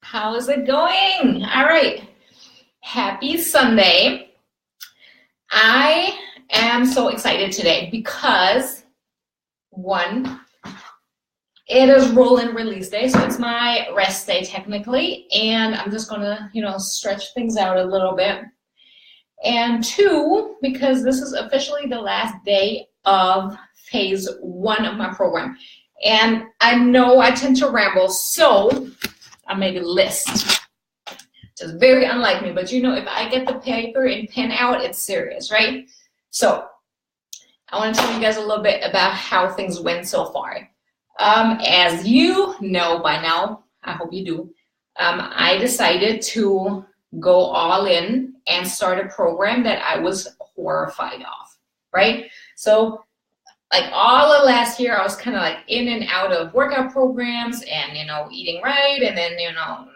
How's it going? All right. Happy Sunday. I am so excited today because, one, it is roll-in release day, so it's my rest day technically, and I'm just gonna, stretch things out a little bit. And two, because this is officially the last day of phase 1 of my program. And I know I tend to ramble, so I made a list. Just very unlike me, but if I get the paper and pen out, it's serious, right? So I want to tell you guys a little bit about how things went so far. As you know by now, I hope you do, I decided to go all in and start a program that I was horrified of, right? So like all of last year, I was kind of like in and out of workout programs and, eating right, and then,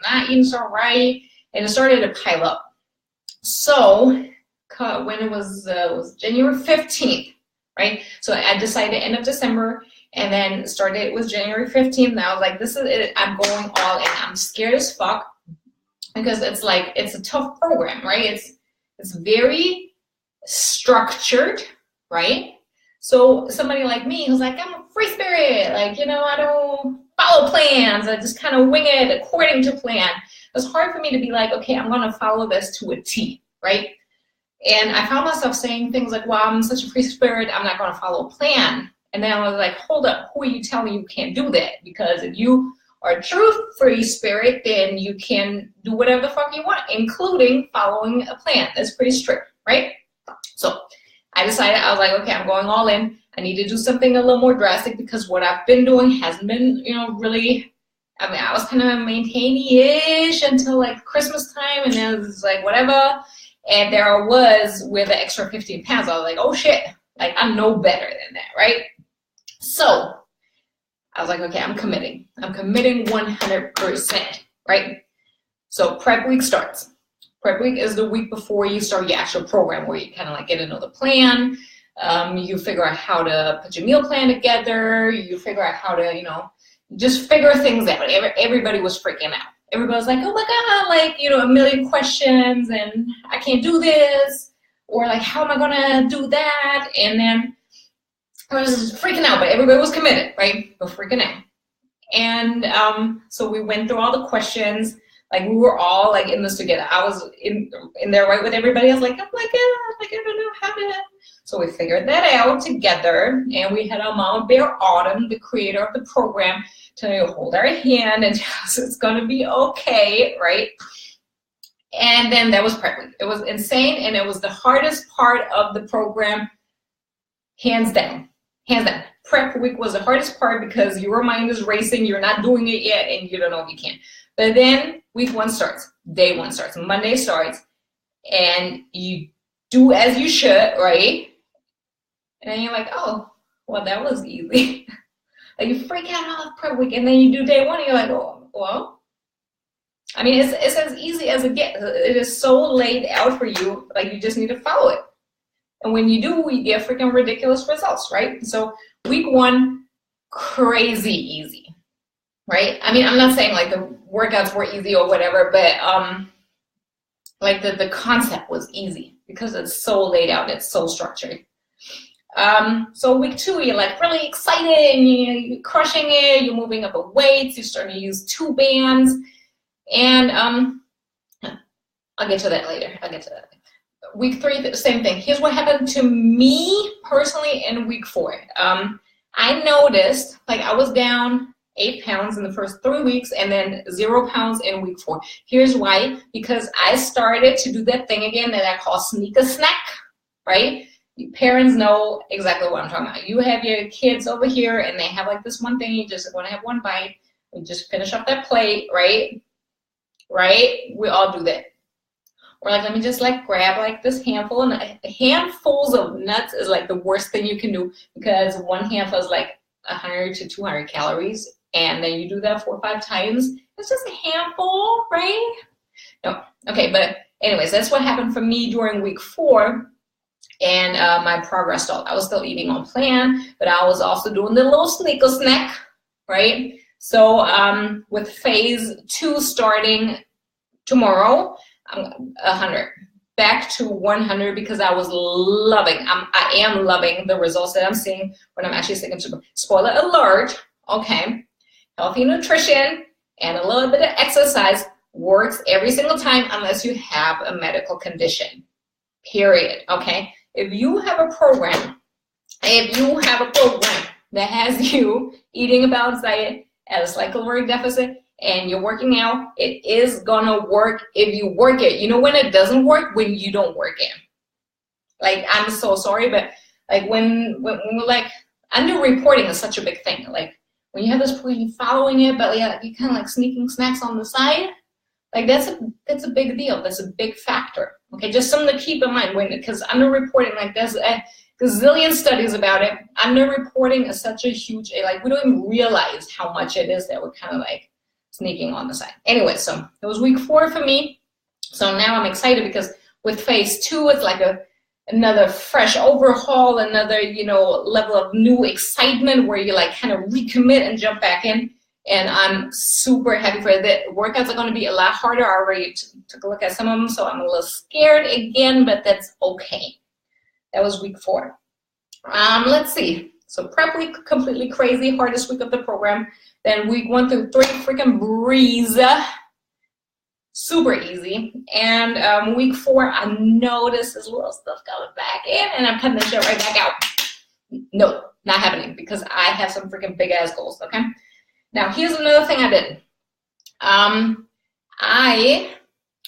not eating so right, and it started to pile up. So when it was January 15th, right? So I decided end of December, and then started with January 15th, and I was like, this is it, I'm going all in. I'm scared as fuck because it's a tough program, right? It's very structured, right? So somebody like me who's like, I'm a free spirit, I don't follow plans, I just kind of wing it according to plan. It's hard for me to be like, okay, I'm going to follow this to a T, right? And I found myself saying things like, well, I'm such a free spirit, I'm not going to follow a plan. And then I was like, hold up, who are you telling you can't do that? Because if you are a true free spirit, then you can do whatever the fuck you want, including following a plan. That's pretty strict, right? So I decided, I was like, okay, I'm going all in. I need to do something a little more drastic because what I've been doing hasn't been, really, I was kind of maintaining-ish until like Christmas time, and then it was like whatever. And there I was with an extra 15 pounds. I was like, oh shit, like I know better than that, right? So I was like, okay, I'm committing 100%, right? So prep week starts. Prep week is the week before you start your actual program, where you kind of like get to know the plan. You figure out how to put your meal plan together. You figure out how to, just figure things out. Everybody was freaking out. Everybody was like, oh my God, a million questions, and I can't do this. Or like, how am I gonna do that? And then I was freaking out, but everybody was committed, right? But freaking out. And so we went through all the questions. Like we were all like in this together. I was in there right with everybody. I was like, oh my God, I don't know how to. So we figured that out together, and we had our Mama Bear Autumn, the creator of the program, to hold our hand and tell us it's gonna be okay, right? And then that was prep week. It was insane, and it was the hardest part of the program, hands down. Hands down. Prep week was the hardest part because your mind is racing, you're not doing it yet, and you don't know if you can. But then week 1 starts, day 1 starts, Monday starts, and you do as you should, right? And then you're like, oh, well, that was easy. Like you freak out all prep week, and then you do day 1, and you're like, oh, well. I mean, it's as easy as it gets. It is so laid out for you, like you just need to follow it. And when you do, you get freaking ridiculous results, right? So week 1, crazy easy, right? I mean, I'm not saying like the workouts were easy or whatever, but like the concept was easy because it's so laid out, it's so structured. So week 2, you're like really excited, and you're crushing it, you're moving up with weights, you're starting to use 2 bands, and I'll get to that later. Week 3, the same thing. Here's what happened to me personally in week 4. I noticed like I was down 8 pounds in the first 3 weeks, and then 0 pounds in week 4. Here's why: because I started to do that thing again that I call sneak a snack, right? Parents know exactly what I'm talking about. You have your kids over here, and they have like this one thing, you just want to have one bite, you just finish up that plate, right? We all do that. Or like, let me just like grab like this handful, and handfuls of nuts is like the worst thing you can do, because one handful is like 100 to 200 calories, and then you do that 4 or 5 times. It's just a handful, right? No, okay, but anyways, that's what happened for me during week 4, and my progress stalled. I was still eating on plan, but I was also doing the little sneaker snack, right? So with phase 2 starting tomorrow, I'm 100. Back to 100 because I was loving, I am loving the results that I'm seeing when I'm actually sticking to. Spoiler alert, okay, healthy nutrition and a little bit of exercise works every single time unless you have a medical condition, period, okay? If you have a program that has you eating a balanced diet at a slight caloric deficit and you're working out, it is gonna work if you work it. You know when it doesn't work? When you don't work it. Like, I'm so sorry, but like when we're like, underreporting is such a big thing. Like when you have this program, you're following it, but yeah, you kind of like sneaking snacks on the side. Like that's a big deal. That's a big factor. Okay, just something to keep in mind because underreporting, like there's a gazillion studies about it. Underreporting is such a huge, like we don't even realize how much it is that we're kind of like sneaking on the side. Anyway, so it was week 4 for me. So now I'm excited because with phase 2, it's like another fresh overhaul, another, level of new excitement where you like kind of recommit and jump back in. And I'm super happy for it. The workouts are going to be a lot harder. I already took a look at some of them, so I'm a little scared again, but that's okay. That was week 4. Let's see. So prep week, completely crazy, hardest week of the program. Then week 1 through 3, freaking breeze. Super easy. And week 4, I noticed this little stuff coming back in, and I'm cutting this shit right back out. No, not happening because I have some freaking big ass goals, okay? Now, here's another thing I did. I'm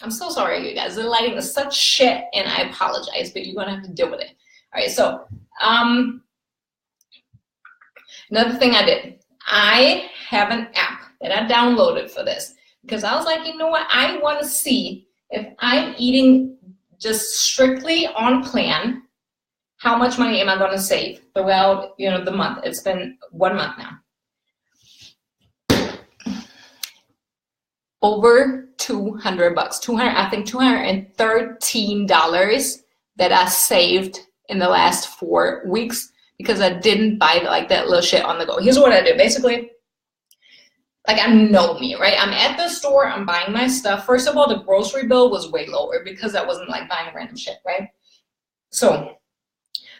so sorry, you guys. The lighting is such shit, and I apologize, but you're going to have to deal with it. All right, so another thing I did. I have an app that I downloaded for this because I was like, you know what? I want to see if I'm eating just strictly on plan, how much money am I going to save throughout, the month. It's been 1 month now. Over $200, I think $213 that I saved in the last 4 weeks because I didn't buy like that little shit on the go. Here's what I did. Basically, like I know me, right? I'm at the store, I'm buying my stuff. First of all, the grocery bill was way lower because I wasn't like buying random shit, right? So,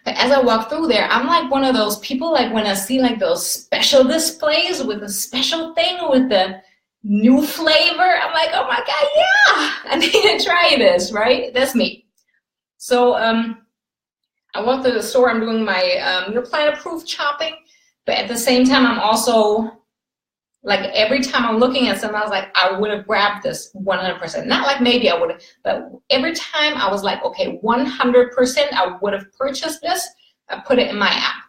but as I walk through there, I'm like one of those people, like when I see like those special displays with a special thing with the new flavor, I'm like, oh my God, yeah, I need to try this, right? That's me. So I walked through the store, I'm doing my meal plan approved shopping, but at the same time, I'm also, like every time I'm looking at something, I was like, I would have grabbed this 100%. Not like maybe I would have, but every time I was like, okay, 100% I would have purchased this, I put it in my app.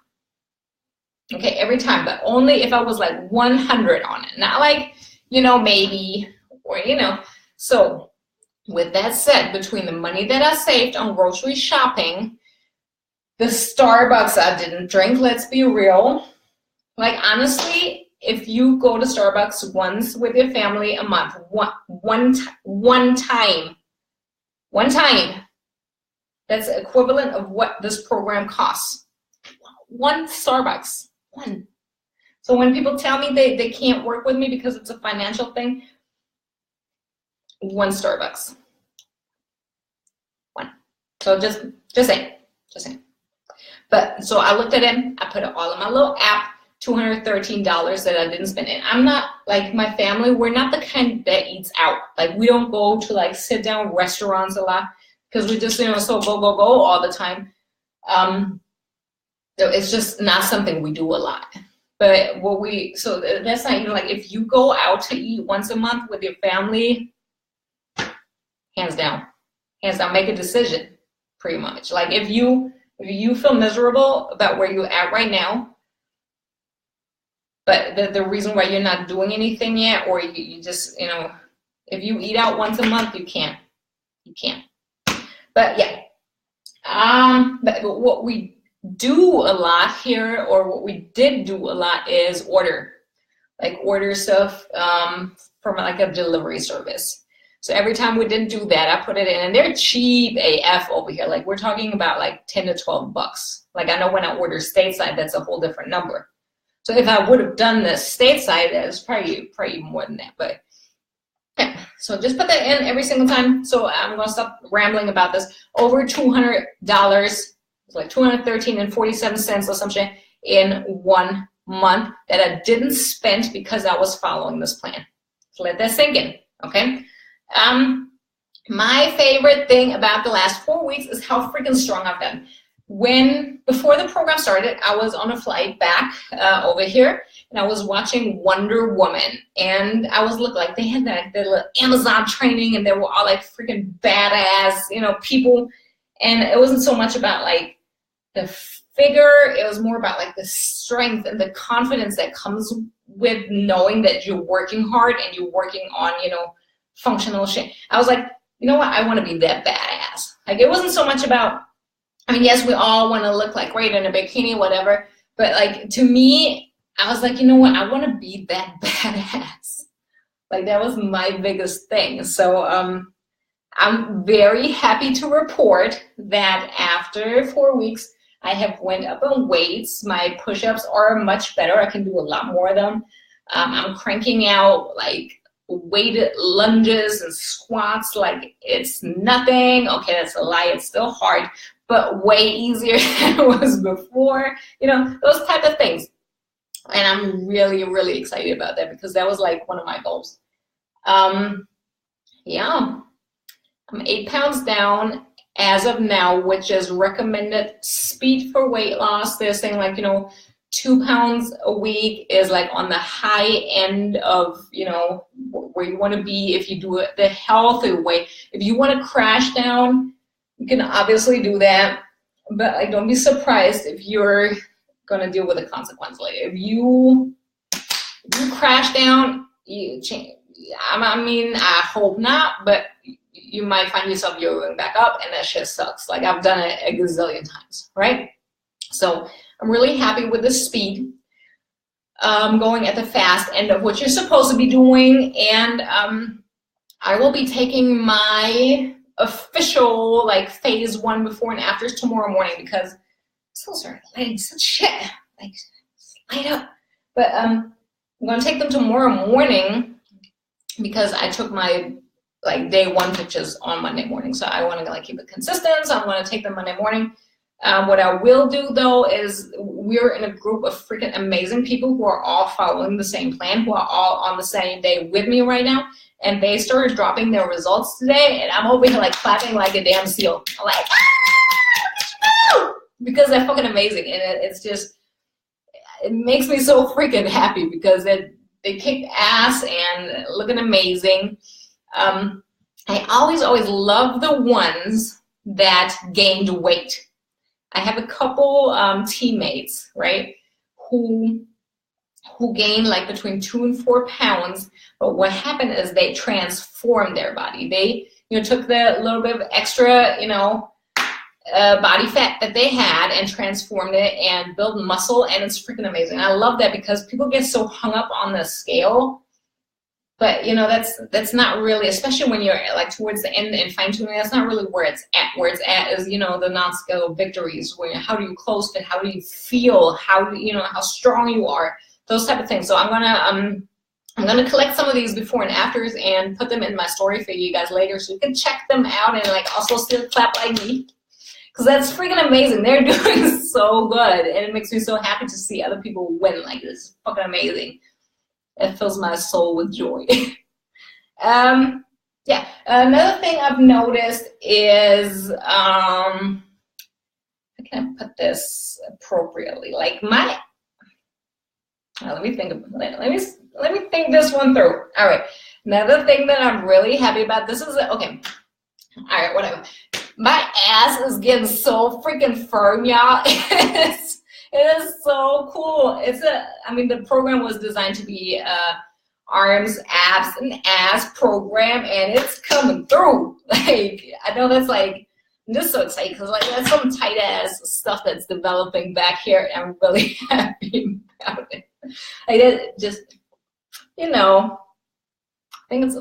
Okay, every time, but only if I was like 100 on it. Not like, maybe, or, So with that said, between the money that I saved on grocery shopping, the Starbucks I didn't drink, let's be real. Like, honestly, if you go to Starbucks once with your family a month, one time, that's the equivalent of what this program costs. One Starbucks, one. So when people tell me they can't work with me because it's a financial thing, one Starbucks. One. So just saying. But so I looked at it, I put it all in my little app, $213 that I didn't spend. And I'm not, like my family, we're not the kind that eats out. Like we don't go to like sit down restaurants a lot because we just, so go all the time. It's just not something we do a lot. But so that's not, like if you go out to eat once a month with your family, hands down, make a decision pretty much. Like if you feel miserable about where you're at right now, but the reason why you're not doing anything yet, or you just, if you eat out once a month, you can't. But yeah, but what we do a lot here, or what we did do a lot, is order stuff from like a delivery service. So every time we didn't do that, I put it in, and they're cheap AF over here. Like we're talking about like $10 to $12. Like I know when I order stateside, that's a whole different number. So if I would have done this stateside, it's probably more than that. But yeah, so just put that in every single time. So I'm gonna stop rambling about this. Over $200, it's like $213.47 or something in 1 month that I didn't spend because I was following this plan. So let that sink in, okay? My favorite thing about the last 4 weeks is how freaking strong I've gotten. Before the program started, I was on a flight back over here, and I was watching Wonder Woman, and I was looking like they had that little Amazon training, and they were all like freaking badass, people. And it wasn't so much about like the figure, it was more about like the strength and the confidence that comes with knowing that you're working hard and you're working on, functional shit. I was like, you know what, I want to be that badass. Like, it wasn't so much about, yes, we all want to look like great in a bikini, whatever, but like, to me, I was like, you know what, I want to be that badass. Like, that was my biggest thing. So I'm very happy to report that after 4 weeks, I have went up on weights. My push-ups are much better. I can do a lot more of them. I'm cranking out like weighted lunges and squats like it's nothing. Okay, that's a lie. It's still hard, but way easier than it was before. Those type of things. And I'm really, really excited about that because that was like one of my goals. Yeah, I'm 8 pounds down as of now, which is recommended speed for weight loss. They're saying like, 2 pounds a week is like on the high end of, where you want to be if you do it the healthy way. If you want to crash down, you can obviously do that, but like, don't be surprised if you're going to deal with the consequence later. If you crash down, you change. I hope not, but you might find yourself yoing back up, and that shit sucks. Like, I've done it a gazillion times, right? So I'm really happy with the speed, going at the fast end of what you're supposed to be doing, and I will be taking my official like phase 1 before and afters tomorrow morning because those are lighting such shit. Like, light up. But I'm gonna take them tomorrow morning because I took my like day 1 pictures on Monday morning. So I want to like keep it consistent. So I'm going to take them Monday morning. What I will do though is we're in a group of freaking amazing people who are all following the same plan, who are all on the same day with me right now. And they started dropping their results today. And I'm over here like clapping like a damn seal. I'm like, because they're fucking amazing. And it's just, it makes me so freaking happy because they kicked ass and looking amazing. I always love the ones that gained weight. I have a couple teammates, right, who gained like between 2 and 4 pounds. But what happened is they transformed their body. They, took the little bit of extra, body fat that they had and transformed it and built muscle, and it's freaking amazing. I love that because people get so hung up on the scale. But that's not really, especially when you're like towards the end and fine tuning, that's not really where it's at. Where it's at is, the non-scale victories, where how do you close fit, how do you feel, how strong you are, those type of things. So I'm gonna collect some of these before and afters and put them in my story for you guys later, so you can check them out and like also still clap like me, because that's freaking amazing. They're doing so good, and it makes me so happy to see other people win. Like, it's fucking amazing. It fills my soul with joy. Yeah, another thing I've noticed is, how can I put this appropriately? Like let me think this one through. All right, another thing that I'm really happy about, this is, okay, all right, whatever. My ass is getting so freaking firm, y'all. It is so cool. The program was designed to be arms, abs, and ass program, and it's coming through. Like, I know that's like, I'm just so excited because like that's some tight ass stuff that's developing back here, and I'm really happy about it. Like, it just, I think it's,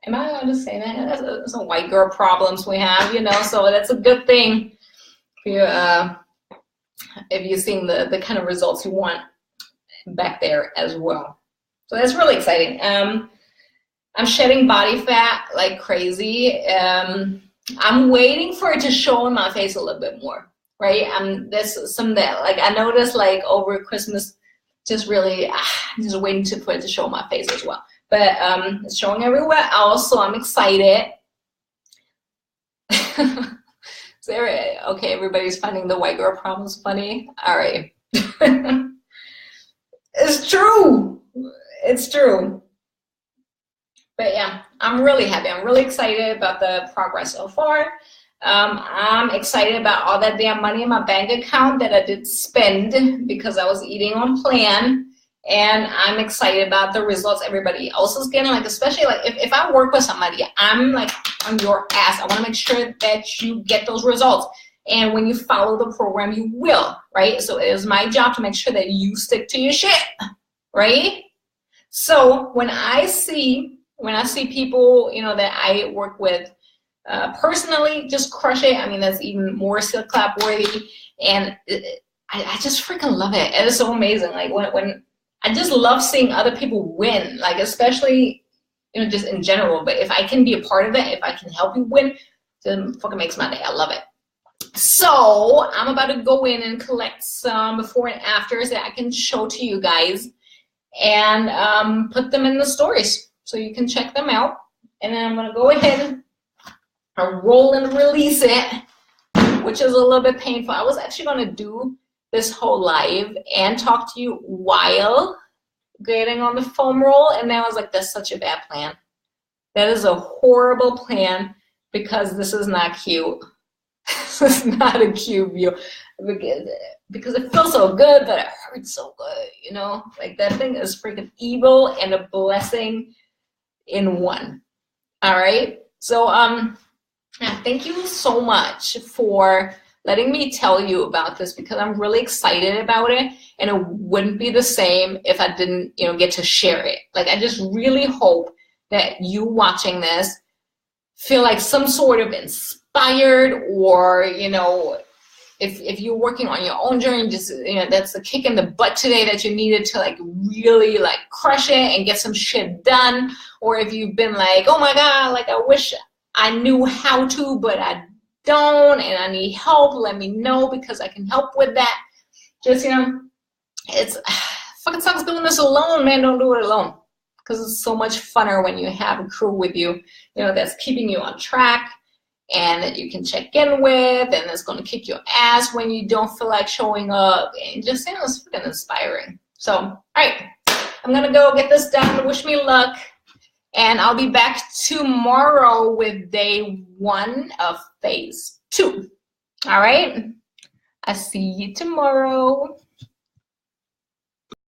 am I allowed to say that? That's some white girl problems we have, so that's a good thing for you. If you're seeing the kind of results you want. back there as well. So that's really exciting. I'm shedding body fat like crazy. I'm waiting for it to show in my face a little bit more, right? There's some that, like, I noticed like over Christmas, just really just waiting for it to show in my face as well. But it's showing everywhere else, so I'm excited. Okay, everybody's finding the white girl problems funny. All right. It's true. It's true. But yeah, I'm really happy. I'm really excited about the progress so far. I'm excited about all that damn money in my bank account that I did spend because I was eating on plan. And I'm excited about the results everybody else is getting. Like, especially like if I work with somebody, I'm like on your ass. I want to make sure that you get those results. And when you follow the program, you will, right? So it is my job to make sure that you stick to your shit, right? So when I see people, you know, that I work with personally just crush it, I mean, that's even more silk clap worthy. And I just freaking love it. It is so amazing. Like when I just love seeing other people win, like especially, you know, just in general. But if I can be a part of it, if I can help you win, then fucking makes my day. I love it. So I'm about to go in and collect some before and afters that I can show to you guys and put them in the stories so you can check them out. And then I'm gonna go ahead and roll and release it, which is a little bit painful. I was actually gonna do this whole live and talk to you while getting on the foam roll, and then I was like, that's such a bad plan. That is a horrible plan because this is not cute. This is not a cute view because it feels so good, but it hurts so good, you know? Like, that thing is freaking evil and a blessing in one. All right? So thank you so much for letting me tell you about this because I'm really excited about it, and it wouldn't be the same if I didn't, you know, get to share it. Like, I just really hope that you watching this feel like some sort of inspired, or, you know, if you're working on your own journey, just, you know, that's the kick in the butt today that you needed to like really like crush it and get some shit done. Or if you've been like, oh my God, like I wish I knew how to, but I don't, and I need help, let me know because I can help with that. Just, you know, it's fucking sucks doing this alone, man. Don't do it alone because it's so much funner when you have a crew with you, you know, that's keeping you on track and that you can check in with, and that's going to kick your ass when you don't feel like showing up, and just, you know, it's freaking inspiring. So, all right, I'm going to go get this done. Wish me luck. And I'll be back tomorrow with day 1 of phase 2. All right? I'll see you tomorrow.